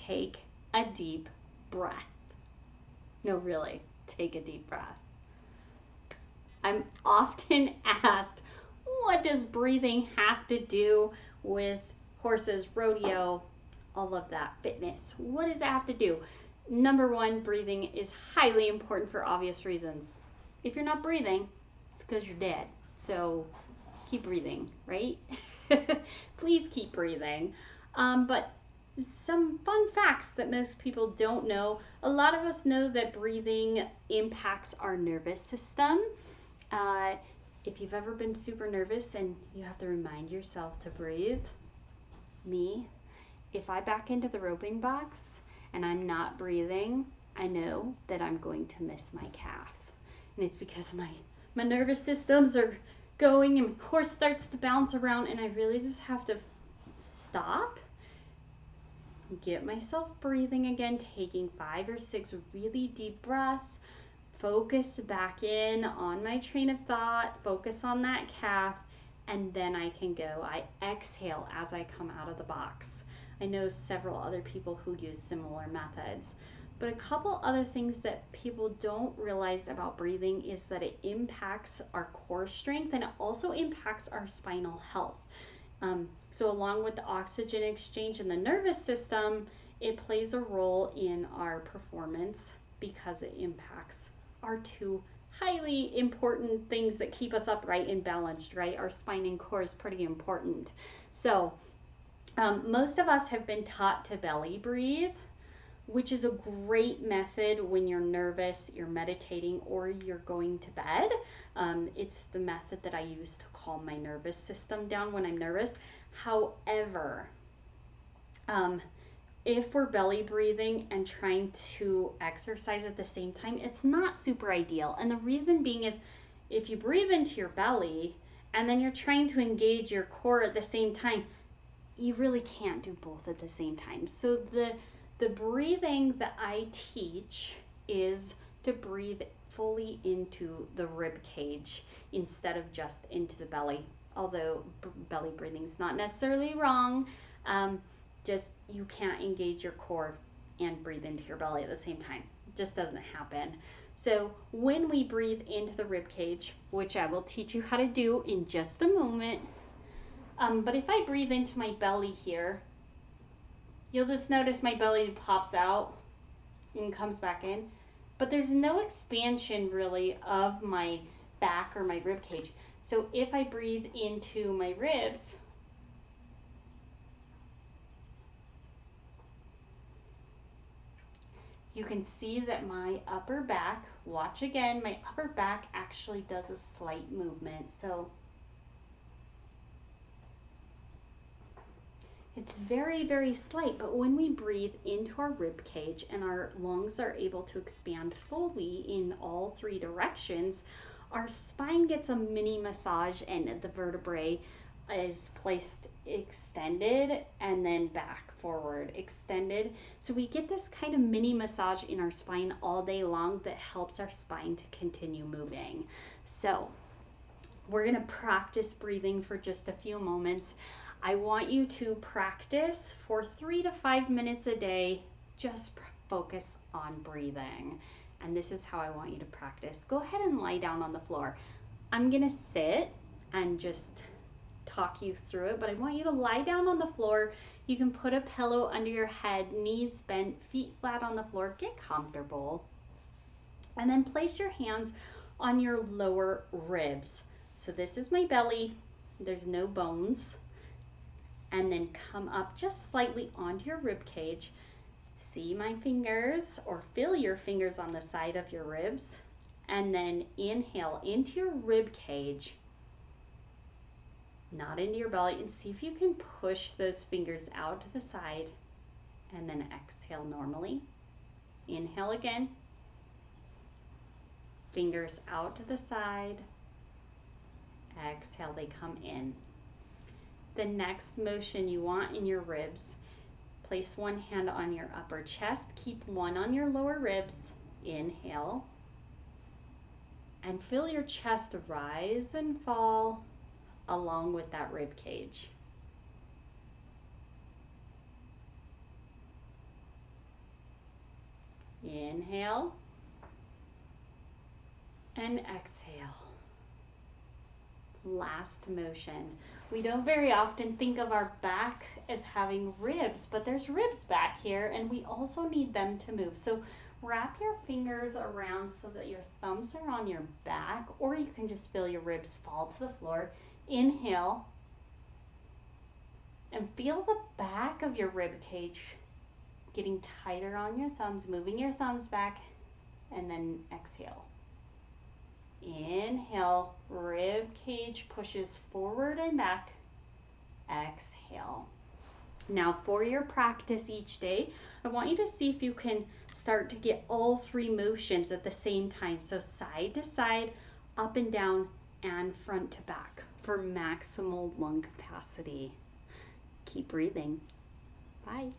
take a deep breath. No, really, take a deep breath. I'm often asked, what does breathing have to do with horses, rodeo, all of that, fitness? What does that have to do? Number one, breathing is highly important for obvious reasons. If you're not breathing, it's because you're dead. So keep breathing, right? Please keep breathing. But some fun facts that most people don't know. A lot of us know that breathing impacts our nervous system. If you've ever been super nervous and you have to remind yourself to breathe, me, if I back into the roping box and I'm not breathing, I know that I'm going to miss my calf. And it's because my nervous systems are going and my horse starts to bounce around, and I really just have to stop, get myself breathing again, taking 5 or 6 really deep breaths, focus back in on my train of thought, focus on that calf, and then I can go. I exhale as I come out of the box. I know several other people who use similar methods. But a couple other things that people don't realize about breathing is that it impacts our core strength and it also impacts our spinal health. So along with the oxygen exchange in the nervous system, it plays a role in our performance because it impacts our 2 highly important things that keep us upright and balanced, right? Our spine and core is pretty important. So most of us have been taught to belly breathe, which is a great method when you're nervous, you're meditating, or you're going to bed. It's the method that I use to calm my nervous system down when I'm nervous. However, if we're belly breathing and trying to exercise at the same time, it's not super ideal. And the reason being is if you breathe into your belly and then you're trying to engage your core at the same time, you really can't do both at the same time. So the breathing that I teach is to breathe fully into the rib cage instead of just into the belly. Although belly breathing is not necessarily wrong, just you can't engage your core and breathe into your belly at the same time. It just doesn't happen. So when we breathe into the rib cage, which I will teach you how to do in just a moment, but if I breathe into my belly here, you'll just notice my belly pops out and comes back in, but there's no expansion really of my back or my rib cage. So if I breathe into my ribs, you can see that my upper back, watch again, my upper back actually does a slight movement. So it's very, very slight, but when we breathe into our rib cage and our lungs are able to expand fully in all 3 directions, our spine gets a mini massage and the vertebrae is placed extended and then back forward, extended. So we get this kind of mini massage in our spine all day long that helps our spine to continue moving. So we're going to practice breathing for just a few moments. I want you to practice for 3 to 5 minutes a day. Just focus on breathing. And this is how I want you to practice. Go ahead and lie down on the floor. I'm going to sit and just talk you through it, but I want you to lie down on the floor. You can put a pillow under your head, knees bent, feet flat on the floor. Get comfortable. And then place your hands on your lower ribs. So this is my belly. There's no bones. And then come up just slightly onto your rib cage. See my fingers, or feel your fingers on the side of your ribs. And then inhale into your rib cage, not into your belly, and see if you can push those fingers out to the side. And then exhale normally. Inhale again. Fingers out to the side. Exhale, they come in. The next motion you want in your ribs, place one hand on your upper chest, keep one on your lower ribs. Inhale. And feel your chest rise and fall along with that rib cage. Inhale and exhale. Last motion. We don't very often think of our back as having ribs, but there's ribs back here and we also need them to move. So wrap your fingers around so that your thumbs are on your back, or you can just feel your ribs fall to the floor. Inhale and feel the back of your rib cage getting tighter on your thumbs, moving your thumbs back, and then exhale. Inhale, rib cage pushes forward and back. Exhale. Now for your practice each day, I want you to see if you can start to get all three motions at the same time. So side to side, up and down, and front to back for maximal lung capacity. Keep breathing. Bye.